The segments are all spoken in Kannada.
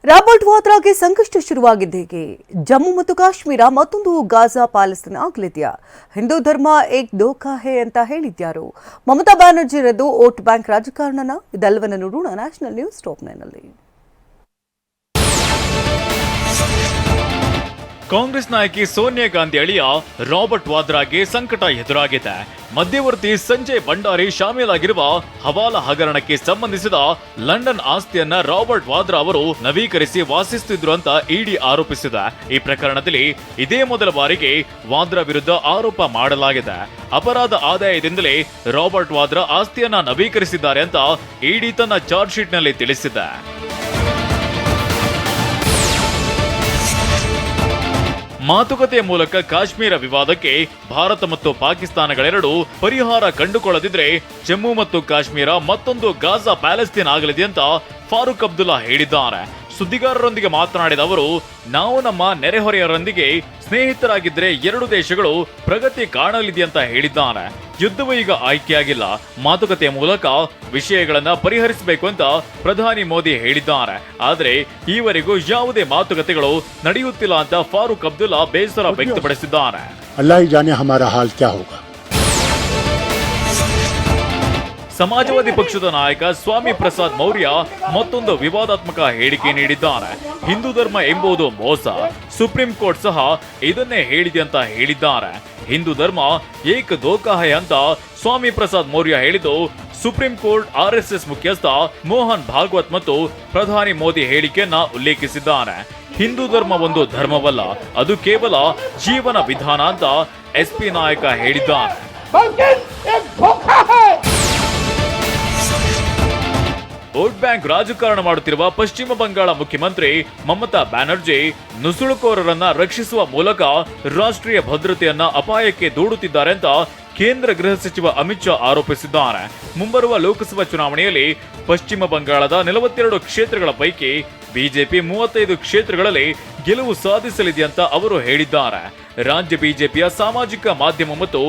ರಾಬರ್ಟ್ ವಾದ್ರಾಗೆ ಸಂಕಷ್ಟ ಶುರುವಾಗಿದ್ದೇಗೆ ಜಮ್ಮು ಮತ್ತು ಕಾಶ್ಮೀರ ಮತ್ತೊಂದು ಗಾಜಾ ಪ್ಯಾಲೆಸ್ತೈನ್ ಆಗಲಿದೆಯಾ? ಹಿಂದೂ ಧರ್ಮ ಏಕ್ ಧೋಖಾ ಹೇ ಅಂತ ಹೇಳಿದ್ಯಾರು? ಮಮತಾ ಬ್ಯಾನರ್ಜಿ ರದ್ದು ವೋಟ್ ಬ್ಯಾಂಕ್ ರಾಜಕಾರಣನ? ಇದೆಲ್ಲವನ್ನ ನೋಡೋಣ ನ್ಯಾಷನಲ್ ನ್ಯೂಸ್ ಟಾಪ್ 9 ನಲ್ಲಿ. ಕಾಂಗ್ರೆಸ್ ನಾಯಕಿ ಸೋನಿಯಾ ಗಾಂಧಿ ಅಳಿಯ ರಾಬರ್ಟ್ ವಾದ್ರಾಗೆ ಸಂಕಟ ಎದುರಾಗಿದೆ. ಮಧ್ಯವರ್ತಿ ಸಂಜಯ್ ಭಂಡಾರಿ ಶಾಮೀಲಾಗಿರುವ ಹವಾಲಾ ಹಗರಣಕ್ಕೆ ಸಂಬಂಧಿಸಿದ ಲಂಡನ್ ಆಸ್ತಿಯನ್ನ ರಾಬರ್ಟ್ ವಾದ್ರಾ ಅವರು ನವೀಕರಿಸಿ ವಾಸಿಸುತ್ತಿದ್ರು ಅಂತ ಇಡಿ ಆರೋಪಿಸಿದೆ. ಈ ಪ್ರಕರಣದಲ್ಲಿ ಇದೇ ಮೊದಲ ಬಾರಿಗೆ ವಾದ್ರಾ ವಿರುದ್ಧ ಆರೋಪ ಮಾಡಲಾಗಿದೆ. ಅಪರಾಧ ಆದಾಯದಿಂದಲೇ ರಾಬರ್ಟ್ ವಾದ್ರಾ ಆಸ್ತಿಯನ್ನ ನವೀಕರಿಸಿದ್ದಾರೆ ಅಂತ ಇಡಿ ತನ್ನ ಚಾರ್ಜ್ ಶೀಟ್ ನಲ್ಲಿ ತಿಳಿಸಿದೆ. ಮಾತುಕತೆಯ ಮೂಲಕ ಕಾಶ್ಮೀರ ವಿವಾದಕ್ಕೆ ಭಾರತ ಮತ್ತು ಪಾಕಿಸ್ತಾನಗಳೆರಡೂ ಪರಿಹಾರ ಕಂಡುಕೊಳ್ಳದಿದ್ರೆ ಜಮ್ಮು ಮತ್ತು ಕಾಶ್ಮೀರ ಮತ್ತೊಂದು ಗಾಜಾ ಪ್ಯಾಲೆಸ್ತೈನ್ ಆಗಲಿದೆ ಅಂತ ಫಾರೂಕ್ ಅಬ್ದುಲ್ಲಾ ಹೇಳಿದ್ದಾರೆ. ಸುದ್ದಿಗಾರರೊಂದಿಗೆ ಮಾತನಾಡಿದ ಅವರು, ನಾವು ನಮ್ಮ ನೆರೆಹೊರೆಯವರೊಂದಿಗೆ ಸ್ನೇಹಿತರಾಗಿದ್ದರೆ ಎರಡು ದೇಶಗಳು ಪ್ರಗತಿ ಕಾಣಲಿದೆ ಅಂತ ಹೇಳಿದ್ದಾರೆ. ಯುದ್ಧವೂ ಈಗ ಆಯ್ಕೆಯಾಗಿಲ್ಲ, ಮಾತುಕತೆಯ ಮೂಲಕ ವಿಷಯಗಳನ್ನ ಪರಿಹರಿಸಬೇಕು ಅಂತ ಪ್ರಧಾನಿ ಮೋದಿ ಹೇಳಿದ್ದಾರೆ. ಆದರೆ ಈವರೆಗೂ ಯಾವುದೇ ಮಾತುಕತೆಗಳು ನಡೆಯುತ್ತಿಲ್ಲ ಅಂತ ಫಾರೂಕ್ ಅಬ್ದುಲ್ಲಾ ಬೇಸರ ವ್ಯಕ್ತಪಡಿಸಿದ್ದಾರೆ. ಅಲ್ಲಾಹ್ ಜಾನೆ ಹಮಾರಾ ಹಾಲ್ ಕ್ಯಾ ಹೋಗಾ. ಸಮಾಜವಾದಿ ಪಕ್ಷದ ನಾಯಕ ಸ್ವಾಮಿ ಪ್ರಸಾದ್ ಮೌರ್ಯ ಮತ್ತೊಂದು ವಿವಾದಾತ್ಮಕ ಹೇಳಿಕೆ ನೀಡಿದ್ದಾರೆ. ಹಿಂದೂ ಧರ್ಮ ಎಂಬುದು ಮೋಸ, ಸುಪ್ರೀಂ ಕೋರ್ಟ್ ಸಹ ಇದನ್ನೇ ಹೇಳಿದೆ ಅಂತ ಹೇಳಿದ್ದಾರೆ. ಹಿಂದೂ ಧರ್ಮ ಏಕ್ ಧೋಖಾ ಹೈ ಅಂತ ಸ್ವಾಮಿ ಪ್ರಸಾದ್ ಮೌರ್ಯ ಹೇಳಿದ್ದು ಸುಪ್ರೀಂ ಕೋರ್ಟ್ ಆರ್ಎಸ್ಎಸ್ ಮುಖ್ಯಸ್ಥ ಮೋಹನ್ ಭಾಗವತ್ ಮತ್ತು ಪ್ರಧಾನಿ ಮೋದಿ ಹೇಳಿಕೆಯನ್ನ ಉಲ್ಲೇಖಿಸಿದ್ದಾರೆ. ಹಿಂದೂ ಧರ್ಮ ಒಂದು ಧರ್ಮವಲ್ಲ, ಅದು ಕೇವಲ ಜೀವನ ವಿಧಾನ ಅಂತ ಎಸ್ಪಿ ನಾಯಕ ಹೇಳಿದ್ದಾರೆ. ವೋಟ್ ಬ್ಯಾಂಕ್ ರಾಜಕಾರಣ ಮಾಡುತ್ತಿರುವ ಪಶ್ಚಿಮ ಬಂಗಾಳ ಮುಖ್ಯಮಂತ್ರಿ ಮಮತಾ ಬ್ಯಾನರ್ಜಿ ನುಸುಳುಕೋರರನ್ನ ರಕ್ಷಿಸುವ ಮೂಲಕ ರಾಷ್ಟ್ರೀಯ ಭದ್ರತೆಯನ್ನ ಅಪಾಯಕ್ಕೆ ದೂಡುತ್ತಿದ್ದಾರೆ ಅಂತ ಕೇಂದ್ರ ಗೃಹ ಸಚಿವ ಅಮಿತ್ ಶಾ ಆರೋಪಿಸಿದ್ದಾರೆ. ಮುಂಬರುವ ಲೋಕಸಭಾ ಚುನಾವಣೆಯಲ್ಲಿ ಪಶ್ಚಿಮ ಬಂಗಾಳದ 42 ಕ್ಷೇತ್ರಗಳ ಪೈಕಿ ಬಿಜೆಪಿ 35 ಕ್ಷೇತ್ರಗಳಲ್ಲಿ ಗೆಲುವು ಸಾಧಿಸಲಿದೆ ಅಂತ ಅವರು ಹೇಳಿದ್ದಾರೆ. ರಾಜ್ಯ ಬಿಜೆಪಿಯ ಸಾಮಾಜಿಕ ಮಾಧ್ಯಮ ಮತ್ತು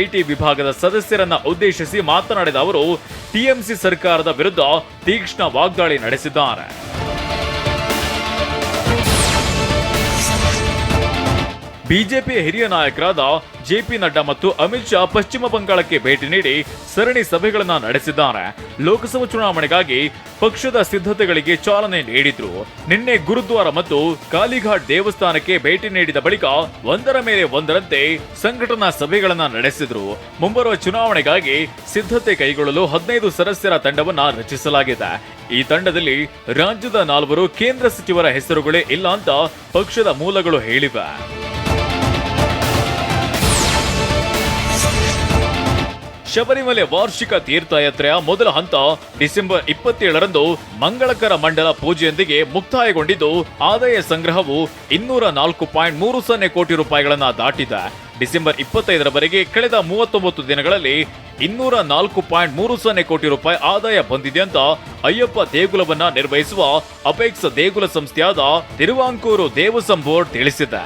ಐಟಿ ವಿಭಾಗದ ಸದಸ್ಯರನ್ನ ಉದ್ದೇಶಿಸಿ ಮಾತನಾಡಿದ ಅವರು ಟಿಎಂಸಿ ಸರ್ಕಾರದ ವಿರುದ್ಧ ತೀಕ್ಷ್ಣ ವಾಗ್ದಾಳಿ ನಡೆಸಿದ್ದಾರೆ. ಬಿಜೆಪಿ ಹಿರಿಯ ನಾಯಕರಾದ ಜೆಪಿ ನಡ್ಡಾ ಮತ್ತು ಅಮಿತ್ ಶಾ ಪಶ್ಚಿಮ ಬಂಗಾಳಕ್ಕೆ ಭೇಟಿ ನೀಡಿ ಸರಣಿ ಸಭೆಗಳನ್ನ ನಡೆಸಿದ್ದಾರೆ. ಲೋಕಸಭಾ ಚುನಾವಣೆಗಾಗಿ ಪಕ್ಷದ ಸಿದ್ಧತೆಗಳಿಗೆ ಚಾಲನೆ ನೀಡಿದ್ರು. ನಿನ್ನೆ ಗುರುದ್ವಾರ ಮತ್ತು ಕಾಲಿಘಾಟ್ ದೇವಸ್ಥಾನಕ್ಕೆ ಭೇಟಿ ನೀಡಿದ ಬಳಿಕ ಒಂದರ ಮೇಲೆ ಒಂದರಂತೆ ಸಂಘಟನಾ ಸಭೆಗಳನ್ನ ನಡೆಸಿದ್ರು. ಮುಂಬರುವ ಚುನಾವಣೆಗಾಗಿ ಸಿದ್ಧತೆ ಕೈಗೊಳ್ಳಲು 15 ಸದಸ್ಯರ ತಂಡವನ್ನ ರಚಿಸಲಾಗಿದೆ. ಈ ತಂಡದಲ್ಲಿ ರಾಜ್ಯದ 4 ಕೇಂದ್ರ ಸಚಿವರ ಹೆಸರುಗಳೇ ಇಲ್ಲ ಅಂತ ಪಕ್ಷದ ಮೂಲಗಳು ಹೇಳಿವೆ. ಶಬರಿಮಲೆ ವಾರ್ಷಿಕ ತೀರ್ಥಯಾತ್ರೆಯ ಮೊದಲ ಹಂತ ಡಿಸೆಂಬರ್ 27ರಂದು ಮಂಗಳಕರ ಮಂಡಲ ಪೂಜೆಯೊಂದಿಗೆ ಮುಕ್ತಾಯಗೊಂಡಿದ್ದು, ಆದಾಯ ಸಂಗ್ರಹವು 204.30 ಕೋಟಿ ರೂಪಾಯಿಗಳನ್ನ ದಾಟಿದೆ. ಡಿಸೆಂಬರ್ 25ರವರೆಗೆ ಕಳೆದ 39 ದಿನಗಳಲ್ಲಿ 204.30 ಕೋಟಿ ರೂಪಾಯಿ ಆದಾಯ ಬಂದಿದೆ ಅಂತ ಅಯ್ಯಪ್ಪ ದೇಗುಲವನ್ನ ನಿರ್ವಹಿಸುವ ಅಪೆಕ್ಸ್ ದೇಗುಲ ಸಂಸ್ಥೆಯಾದ ತಿರುವಾಂಕೂರು ದೇವಸಂ ಬೋರ್ಡ್ ತಿಳಿಸಿದೆ.